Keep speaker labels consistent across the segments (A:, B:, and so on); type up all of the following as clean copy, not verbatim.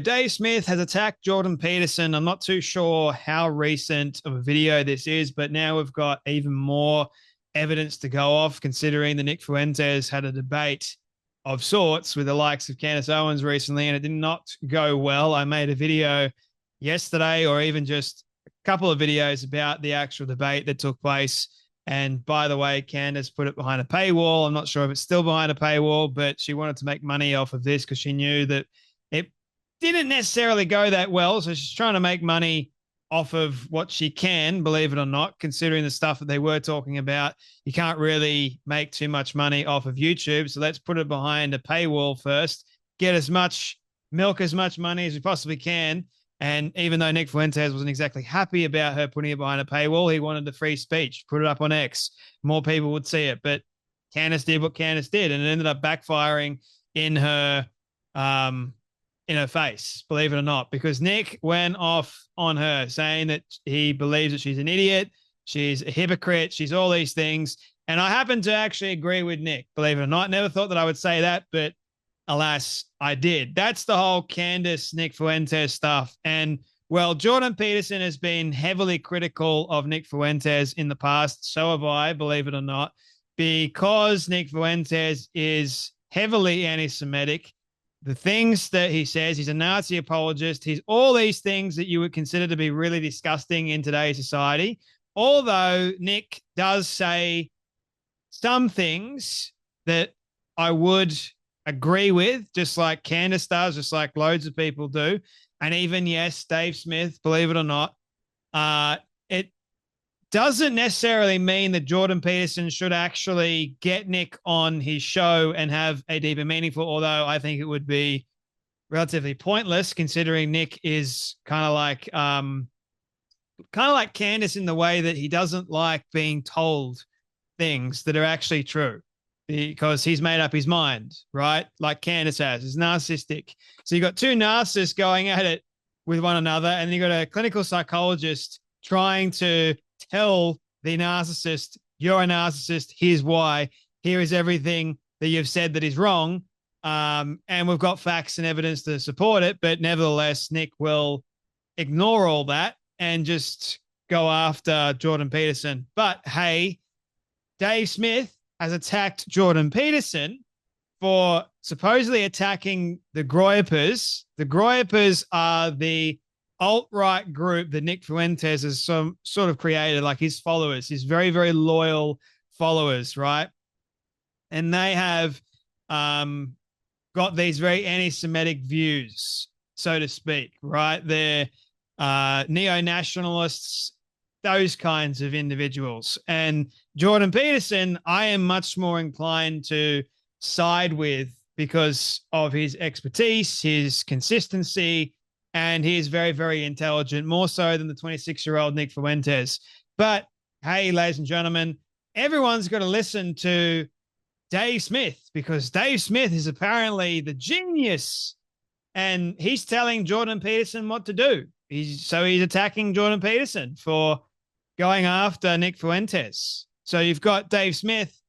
A: Dave Smith has attacked Jordan Peterson. I'm not too sure how recent of a video this is, but now we've got even more evidence to go off, considering that Nick Fuentes had a debate of sorts with the likes of Candace Owens recently, and it did not go well. I made a video yesterday, or even just a couple of videos about the actual debate that took place. And by the way, Candace put it behind a paywall. I'm not sure if it's still behind a paywall, but she wanted to make money off of this because she knew that it didn't necessarily go that well. So she's trying to make money off of what she can, believe it or not, considering the stuff that they were talking about. You can't really make too much money off of YouTube. So let's put it behind a paywall first, get as much milk, as much money as we possibly can. And even though Nick Fuentes wasn't exactly happy about her putting it behind a paywall, he wanted the free speech, put it up on X. More people would see it. But Candace did what Candace did, and it ended up backfiring in her face, believe it or not, because Nick went off on her saying that he believes that she's an idiot, she's a hypocrite, she's all these things. And I happen to actually agree with Nick, believe it or not. Never thought that I would say that, but alas, I did. That's the whole Candace, Nick Fuentes stuff. And, well, Jordan Peterson has been heavily critical of Nick Fuentes in the past. So have I, believe it or not, because Nick Fuentes is heavily anti-Semitic. The things that he says, he's a Nazi apologist. He's all these things that you would consider to be really disgusting in today's society. Although Nick does say some things that I would agree with, just like Candace does, just like loads of people do. And even, yes, Dave Smith, believe it or not, it doesn't necessarily mean that Jordan Peterson should actually get Nick on his show and have a deep and meaningful, although I think it would be relatively pointless, considering Nick is kind of like Candace in the way that he doesn't like being told things that are actually true, because he's made up his mind, right? Like Candace has. He's narcissistic. So you got two narcissists going at it with one another, and you got a clinical psychologist trying to tell the narcissist, you're a narcissist, here's why, here is everything that you've said that is wrong. And we've got facts and evidence to support it, but nevertheless, Nick will ignore all that and just go after Jordan Peterson. But hey, Dave Smith has attacked Jordan Peterson for supposedly attacking the Groypers. The Groypers are the alt-right group that Nick Fuentes has some sort of created, like his followers, his very, very loyal followers, right? And they have got these very anti-Semitic views, so to speak, right? They're neo-nationalists, those kinds of individuals. And Jordan Peterson, I am much more inclined to side with because of his expertise, his consistency, and he is very, very intelligent, more so than the 26-year-old Nick Fuentes. But hey, ladies and gentlemen, everyone's got to listen to Dave Smith, because Dave Smith is apparently the genius, and he's telling Jordan Peterson what to do. He's attacking Jordan Peterson for going after Nick Fuentes. So you've got Dave Smith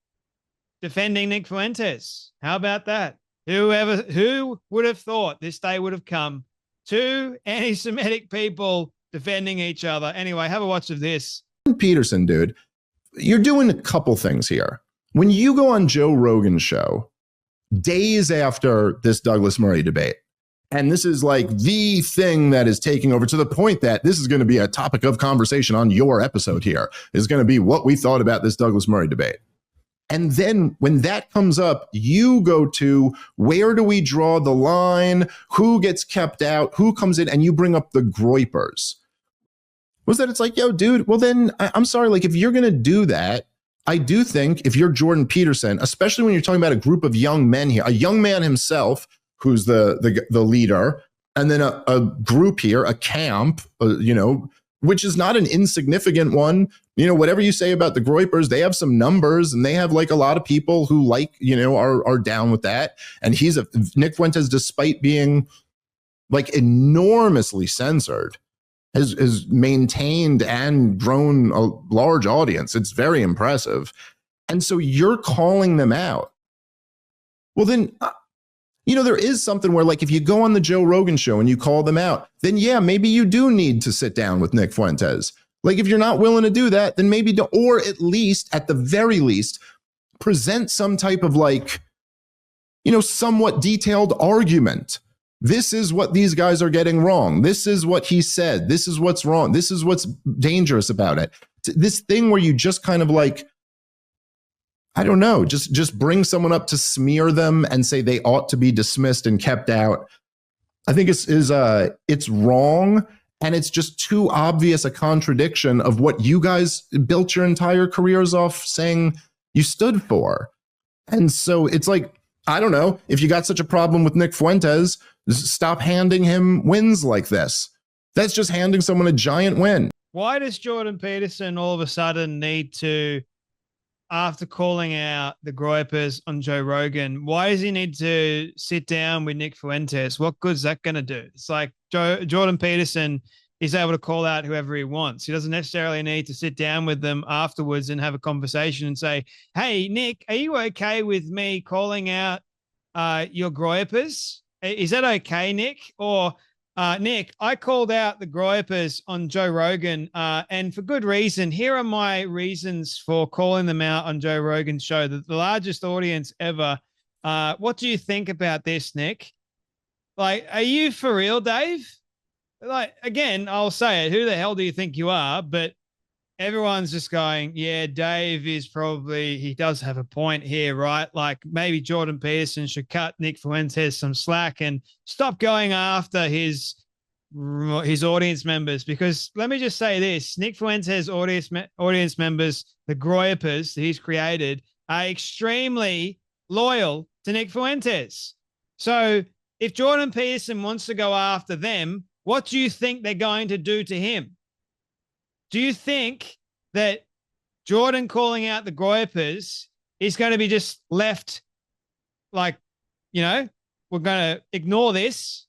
A: defending Nick Fuentes. How about that? Who would have thought this day would have come? Two anti-Semitic people defending each other. Anyway, have a watch of this.
B: Peterson, dude, you're doing a couple things here. When you go on Joe Rogan's show, days after this Douglas Murray debate, and this is like the thing that is taking over, to the point that this is going to be a topic of conversation on your episode here, is going to be what we thought about this Douglas Murray debate. And then when that comes up, you go to, where do we draw the line? Who gets kept out? Who comes in? And you bring up the Groypers. Was that it's like, yo, dude, well then, I'm sorry, like if you're going to do that, I do think if you're Jordan Peterson, especially when you're talking about a group of young men here, a young man himself who's the leader, and then a group here, a camp, which is not an insignificant one. Whatever you say about the Groypers, they have some numbers, and they have like a lot of people who are down with that. And Nick Fuentes, despite being like enormously censored, has maintained and grown a large audience. It's very impressive. And so you're calling them out. Well, then there is something where, like, if you go on the Joe Rogan show and you call them out, then yeah, maybe you do need to sit down with Nick Fuentes. Like, if you're not willing to do that, then maybe don't, or at least, at the very least, present some type of, like, somewhat detailed argument. This is what these guys are getting wrong. This is what he said. This is what's wrong. This is what's dangerous about it. This thing where you just kind of, like, I don't know, just bring someone up to smear them and say they ought to be dismissed and kept out. I think it's wrong, and it's just too obvious a contradiction of what you guys built your entire careers off saying you stood for. And so it's like, I don't know, if you got such a problem with Nick Fuentes, stop handing him wins like this. That's just handing someone a giant win.
A: Why does Jordan Peterson all of a sudden need to, after calling out the Groypers on Joe Rogan, why does he need to sit down with Nick Fuentes? What good's that going to do? It's like Jordan Peterson is able to call out whoever he wants. He doesn't necessarily need to sit down with them afterwards and have a conversation and say, hey, Nick, are you okay with me calling out your Groypers? Is that okay, Nick? Or Nick, I called out the Groypers on Joe Rogan, and for good reason. Here are my reasons for calling them out on Joe Rogan's show, the largest audience ever. What do you think about this, Nick? Like, are you for real, Dave? Like, again, I'll say it. Who the hell do you think you are? But everyone's just going, yeah, Dave he does have a point here, right? Like, maybe Jordan Peterson should cut Nick Fuentes some slack and stop going after his audience members. Because let me just say this, Nick Fuentes' audience members, the Groypers that he's created, are extremely loyal to Nick Fuentes. So if Jordan Peterson wants to go after them, what do you think they're going to do to him? Do you think that Jordan calling out the Groypers is going to be just left like, we're going to ignore this?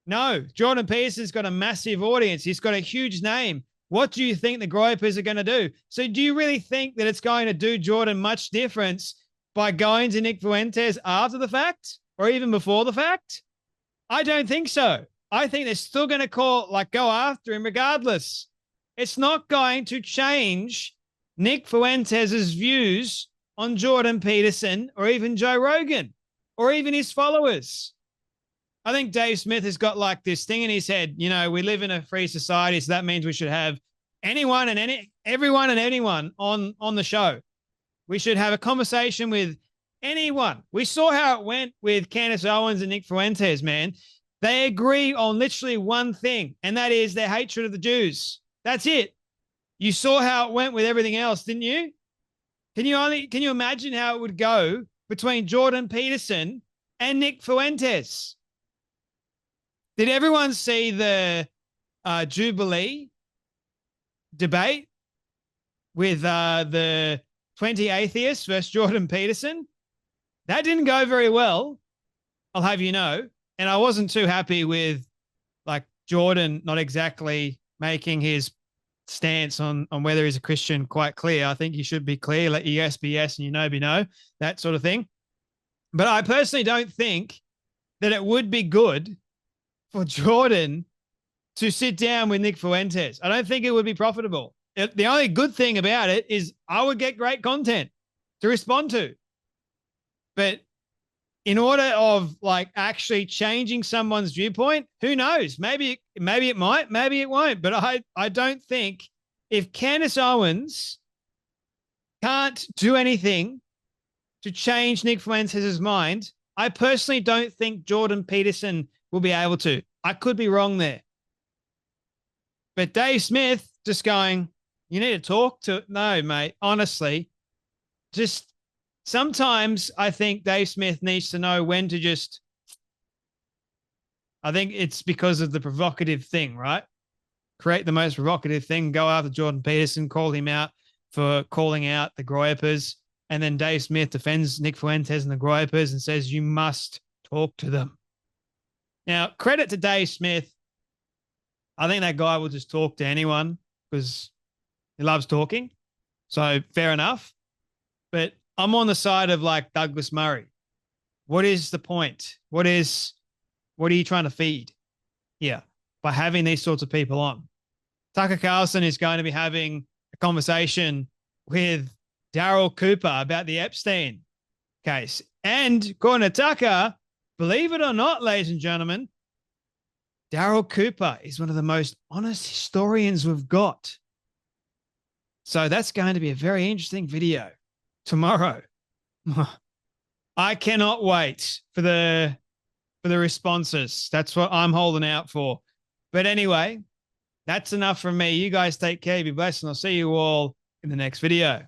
A: No, Jordan Peterson's got a massive audience. He's got a huge name. What do you think the Groypers are going to do? So do you really think that it's going to do Jordan much difference by going to Nick Fuentes after the fact or even before the fact? I don't think so. I think they're still going to go after him regardless. It's not going to change Nick Fuentes' views on Jordan Peterson or even Joe Rogan or even his followers. I think Dave Smith has got like this thing in his head, we live in a free society, so that means we should have everyone and anyone on the show. We should have a conversation with anyone. We saw how it went with Candace Owens and Nick Fuentes, man. They agree on literally one thing, and that is their hatred of the Jews. That's it. You saw how it went with everything else, didn't you? Can you imagine how it would go between Jordan Peterson and Nick Fuentes? Did everyone see the Jubilee debate with the 20 atheists versus Jordan Peterson? That didn't go very well, I'll have you know. And I wasn't too happy with like Jordan not exactly making his stance on whether he's a Christian quite clear. I think he should be clear, let your yes be yes and your no be no, that sort of thing. But I personally don't think that it would be good for Jordan to sit down with Nick Fuentes. I don't think it would be profitable. The only good thing about it is I would get great content to respond to. But in order of like actually changing someone's viewpoint, who knows? Maybe it might, maybe it won't. But I don't think if Candace Owens can't do anything to change Nick Fuentes' mind, I personally don't think Jordan Peterson will be able to. I could be wrong there. But Dave Smith just going, you need to talk to, no, mate, honestly, just sometimes I think Dave Smith needs to know when to just, I think it's because of the provocative thing, right? Create the most provocative thing, go after Jordan Peterson, call him out for calling out the Groypers, and then Dave Smith defends Nick Fuentes and the Groypers and says, you must talk to them. Now, credit to Dave Smith. I think that guy will just talk to anyone because he loves talking. So fair enough. But I'm on the side of like Douglas Murray. What is the point? What are you trying to feed here by having these sorts of people on? Tucker Carlson is going to be having a conversation with Daryl Cooper about the Epstein case. And according to Tucker, believe it or not, ladies and gentlemen, Daryl Cooper is one of the most honest historians we've got. So that's going to be a very interesting video tomorrow. I cannot wait for the responses. That's what I'm holding out for. But anyway, that's enough from me. You guys take care, be blessed, and I'll see you all in the next video.